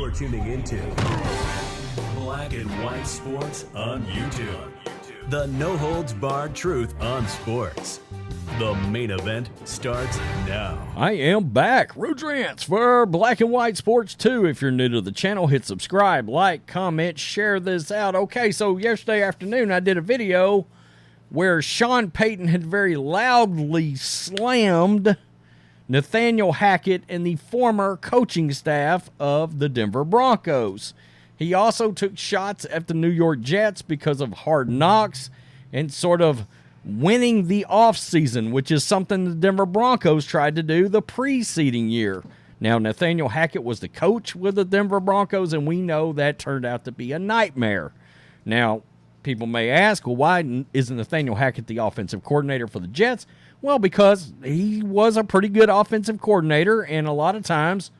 You're tuning into Black and White Sports on YouTube. The no-holds-barred truth on sports. The main event starts now. I am back. Rodrance for Black and White Sports 2. If you're new to the channel, hit subscribe, like, comment, share this out. Okay, so yesterday afternoon I did a video where Sean Payton had very loudly slammed Nathaniel Hackett and the former coaching staff of the Denver Broncos. He also took shots at the New York Jets because of hard knocks and sort of winning the offseason, which is something the Denver Broncos tried to do the preceding year. Now, Nathaniel Hackett was the coach with the Denver Broncos, and we know that turned out to be a nightmare. Now, people may ask, well, why isn't Nathaniel Hackett the offensive coordinator for the Jets? Well, because he was a pretty good offensive coordinator, and a lot of times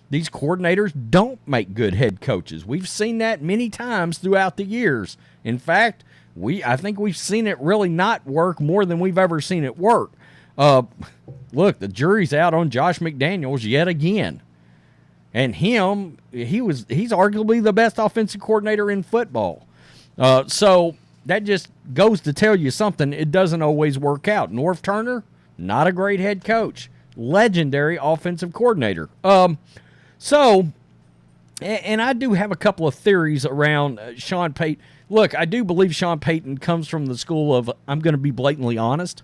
these coordinators don't make good head coaches. We've seen that many times throughout the years. In fact, I think we've seen it really not work more than we've ever seen it work. Look, the jury's out on Josh McDaniels yet again. And he's arguably the best offensive coordinator in football. So that just goes to tell you something. It doesn't always work out. Norv Turner, not a great head coach. Legendary offensive coordinator. And I do have a couple of theories around Sean Payton. Look, I do believe Sean Payton comes from the school of, I'm going to be blatantly honest.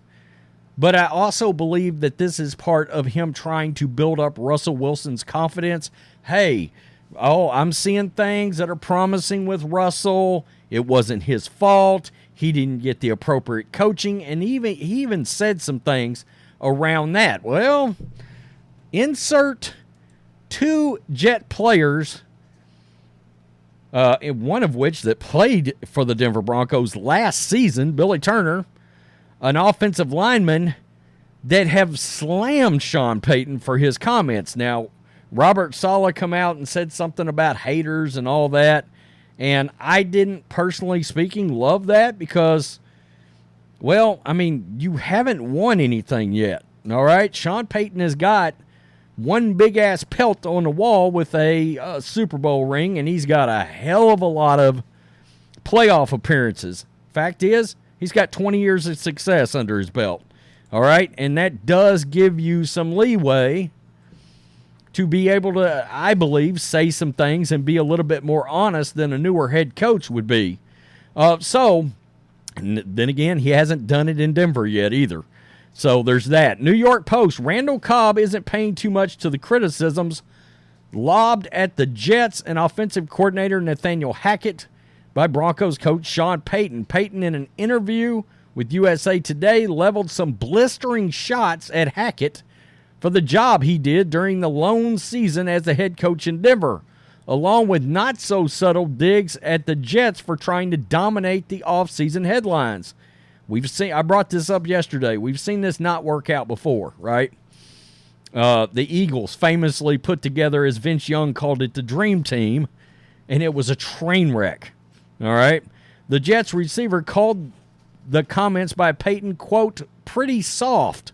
But I also believe that this is part of him trying to build up Russell Wilson's confidence. Hey, I'm seeing things that are promising with Russell. It wasn't his fault. He didn't get the appropriate coaching. And he even said some things around that. Well, insert two Jet players, one of which that played for the Denver Broncos last season, Billy Turner, an offensive lineman, that have slammed Sean Payton for his comments. Now, Robert Saleh come out and said something about haters and all that, and I didn't, personally speaking, love that because, well, I mean, you haven't won anything yet, all right? Sean Payton has got one big-ass pelt on the wall with a Super Bowl ring, and he's got a hell of a lot of playoff appearances. Fact is, he's got 20 years of success under his belt, all right? And that does give you some leeway to be able to, I believe, say some things and be a little bit more honest than a newer head coach would be. And then again, he hasn't done it in Denver yet either. So there's that. New York Post, Randall Cobb isn't paying too much to the criticisms lobbed at the Jets and offensive coordinator Nathaniel Hackett by Broncos coach Sean Payton. Payton, in an interview with USA Today, leveled some blistering shots at Hackett for the job he did during the lone season as the head coach in Denver, along with not-so-subtle digs at the Jets for trying to dominate the offseason headlines. I brought this up yesterday. We've seen this not work out before, right? The Eagles famously put together, as Vince Young called it, the dream team, and it was a train wreck, all right? The Jets receiver called the comments by Payton, quote, pretty soft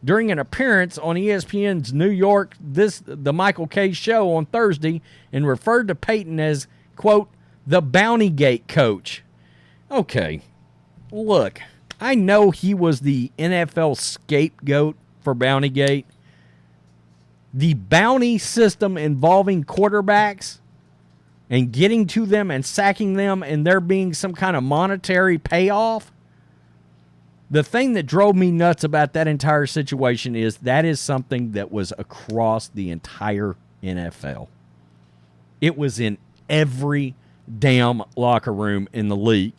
during an appearance on ESPN's New York, the Michael Kay show on Thursday, and referred to Payton as, quote, the Bountygate coach. Okay, look, I know he was the NFL scapegoat for Bountygate. The bounty system involving quarterbacks and getting to them and sacking them and there being some kind of monetary payoff. The thing that drove me nuts about that entire situation is that is something that was across the entire NFL. It was in every damn locker room in the league.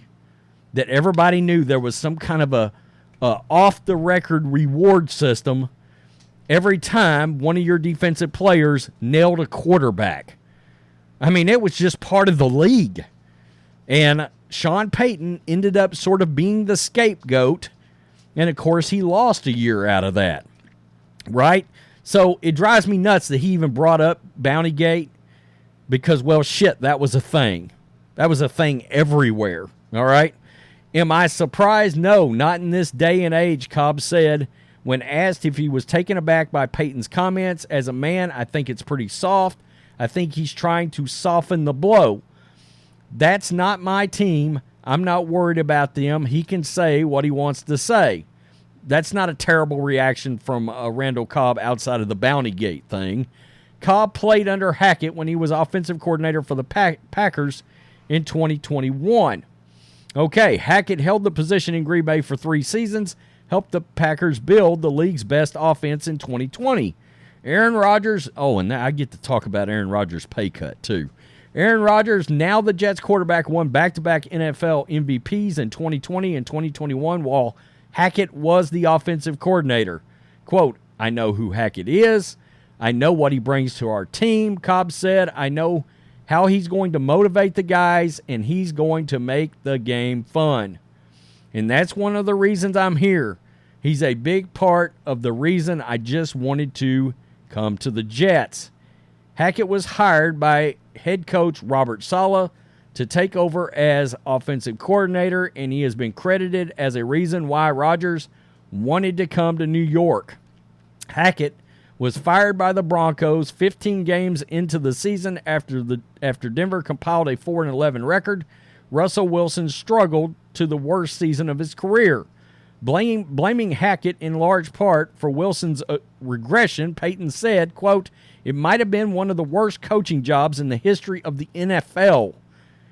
That everybody knew there was some kind of a off-the-record reward system every time one of your defensive players nailed a quarterback. I mean, it was just part of the league. And Sean Payton ended up sort of being the scapegoat, and, of course, he lost a year out of that, right? So it drives me nuts that he even brought up Bountygate because, well, shit, that was a thing. That was a thing everywhere, all right? Am I surprised? No, not in this day and age, Cobb said when asked if he was taken aback by Payton's comments. As a man, I think it's pretty soft. I think he's trying to soften the blow. That's not my team. I'm not worried about them. He can say what he wants to say. That's not a terrible reaction from Randall Cobb outside of the Bountygate thing. Cobb played under Hackett when he was offensive coordinator for the Packers in 2021. Okay, Hackett held the position in Green Bay for 3 seasons, helped the Packers build the league's best offense in 2020. Aaron Rodgers, and now I get to talk about Aaron Rodgers' pay cut too. Aaron Rodgers, now the Jets quarterback, won back-to-back NFL MVPs in 2020 and 2021 while Hackett was the offensive coordinator. Quote, I know who Hackett is. I know what he brings to our team, Cobb said. I know how he's going to motivate the guys, and he's going to make the game fun. And that's one of the reasons I'm here. He's a big part of the reason I just wanted to come to the Jets. Hackett was hired by head coach Robert Saleh to take over as offensive coordinator, and he has been credited as a reason why Rodgers wanted to come to New York. Hackett was fired by the Broncos 15 games into the season after Denver compiled a 4-11 record. Russell Wilson struggled to the worst season of his career. Blaming Hackett in large part for Wilson's regression, Payton said, quote, it might have been one of the worst coaching jobs in the history of the NFL.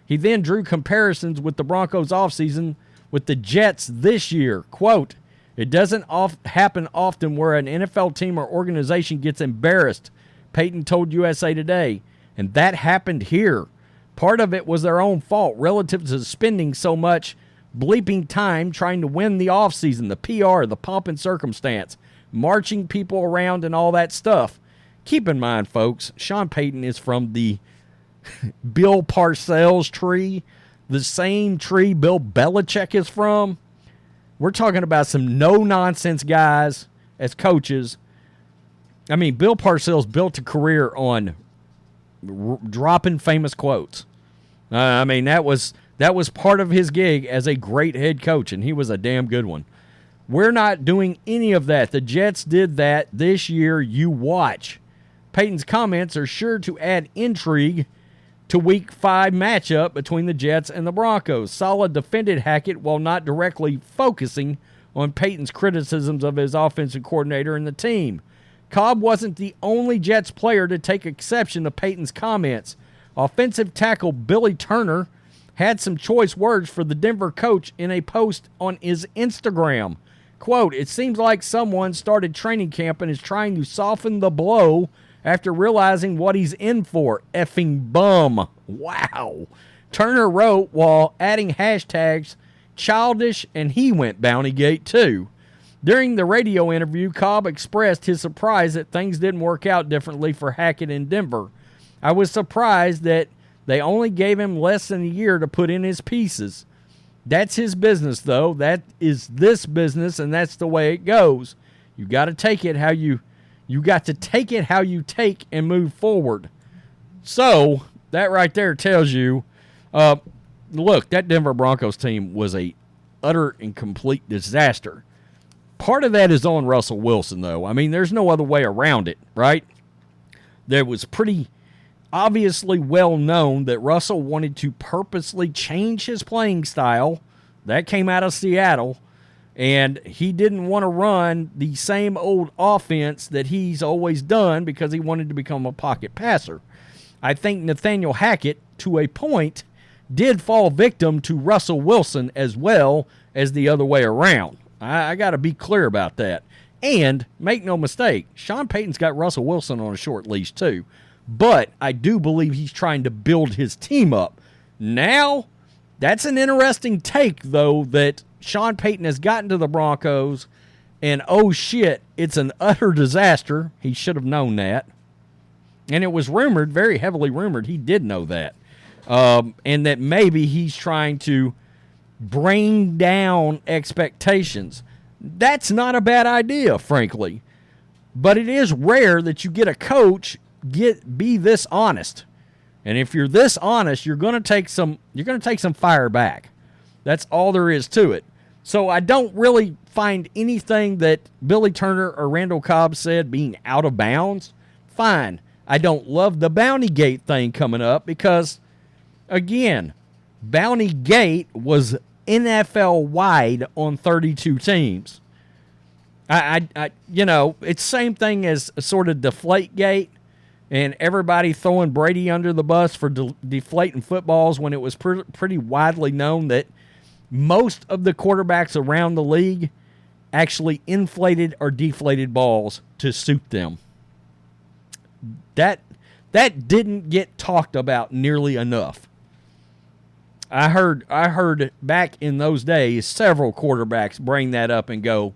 He then drew comparisons with the Broncos offseason with the Jets this year. Quote, it doesn't happen often where an NFL team or organization gets embarrassed, Payton told USA Today, and that happened here. Part of it was their own fault relative to spending so much bleeping time trying to win the offseason, the PR, the pomp and circumstance, marching people around and all that stuff. Keep in mind, folks, Sean Payton is from the Bill Parcells tree, the same tree Bill Belichick is from. We're talking about some no-nonsense guys as coaches. I mean, Bill Parcells built a career on dropping famous quotes. I mean, that was part of his gig as a great head coach, and he was a damn good one. We're not doing any of that. The Jets did that this year. You watch. Payton's comments are sure to add intrigue to Week 5 matchup between the Jets and the Broncos. Saleh defended Hackett while not directly focusing on Payton's criticisms of his offensive coordinator and the team. Cobb wasn't the only Jets player to take exception to Payton's comments. Offensive tackle Billy Turner had some choice words for the Denver coach in a post on his Instagram. Quote, it seems like someone started training camp and is trying to soften the blow after realizing what he's in for. Effing bum. Wow. Turner wrote while adding hashtags childish, and he went Bountygate too. During the radio interview, Cobb expressed his surprise that things didn't work out differently for Hackett in Denver. I was surprised that they only gave him less than a year to put in his pieces. That's his business, though. That is this business, and that's the way it goes. You got to take it how you take and move forward. So that right there tells you, look, that Denver Broncos team was a utter and complete disaster. Part of that is on Russell Wilson, though. I mean, there's no other way around it, right? There was pretty obviously well known that Russell wanted to purposely change his playing style. That came out of Seattle. And he didn't want to run the same old offense that he's always done because he wanted to become a pocket passer. I think Nathaniel Hackett, to a point, did fall victim to Russell Wilson as well as the other way around. I got to be clear about that. And make no mistake, Sean Payton's got Russell Wilson on a short leash too. But I do believe he's trying to build his team up. Now, that's an interesting take, though, that Sean Payton has gotten to the Broncos, and oh shit, it's an utter disaster. He should have known that. And it was rumored, very heavily rumored, he did know that. And that maybe he's trying to bring down expectations. That's not a bad idea, frankly. But it is rare that you get a coach be this honest. And if you're this honest, you're going to take some fire back. That's all there is to it. So I don't really find anything that Billy Turner or Randall Cobb said being out of bounds. Fine. I don't love the Bountygate thing coming up because, again, Bountygate was NFL wide on 32 teams. It's same thing as sort of Deflategate and everybody throwing Brady under the bus for deflating footballs when it was pretty widely known that most of the quarterbacks around the league actually inflated or deflated balls to suit them. That didn't get talked about nearly enough. I heard back in those days several quarterbacks bring that up and go,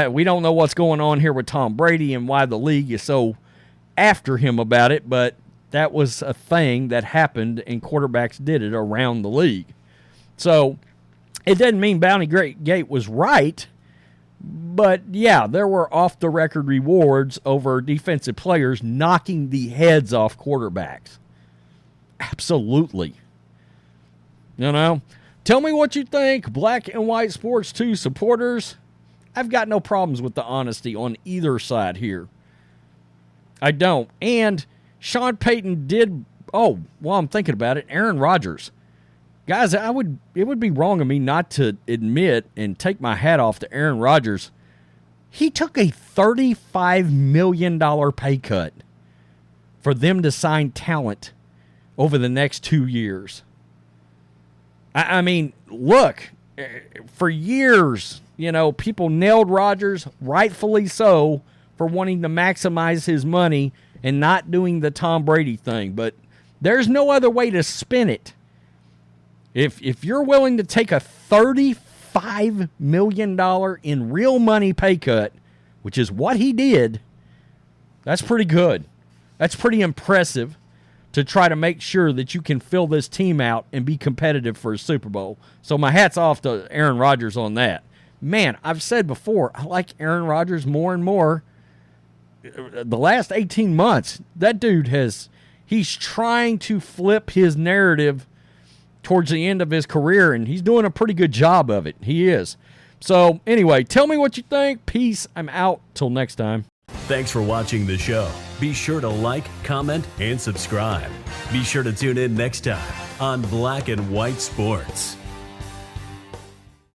we don't know what's going on here with Tom Brady and why the league is so after him about it, but that was a thing that happened and quarterbacks did it around the league. So it doesn't mean Bountygate was right, but yeah, there were off-the-record rewards over defensive players knocking the heads off quarterbacks. Absolutely. Tell me what you think, Black and White Sports 2 supporters. I've got no problems with the honesty on either side here. I don't. And Sean Payton did, while I'm thinking about it, Aaron Rodgers. Guys, it would be wrong of me not to admit and take my hat off to Aaron Rodgers. He took a $35 million pay cut for them to sign talent over the next 2 years. I mean, look, for years, people nailed Rodgers, rightfully so, for wanting to maximize his money and not doing the Tom Brady thing. But there's no other way to spin it. If you're willing to take a $35 million in real money pay cut, which is what he did, that's pretty good. That's pretty impressive to try to make sure that you can fill this team out and be competitive for a Super Bowl. So my hat's off to Aaron Rodgers on that. Man, I've said before, I like Aaron Rodgers more and more. The last 18 months, that dude he's trying to flip his narrative towards the end of his career, and he's doing a pretty good job of it. He is. So anyway, tell me what you think. Peace. I'm out. Till next time. Thanks for watching the show. Be sure to like, comment, and subscribe. Be sure to tune in next time on Black and White Sports.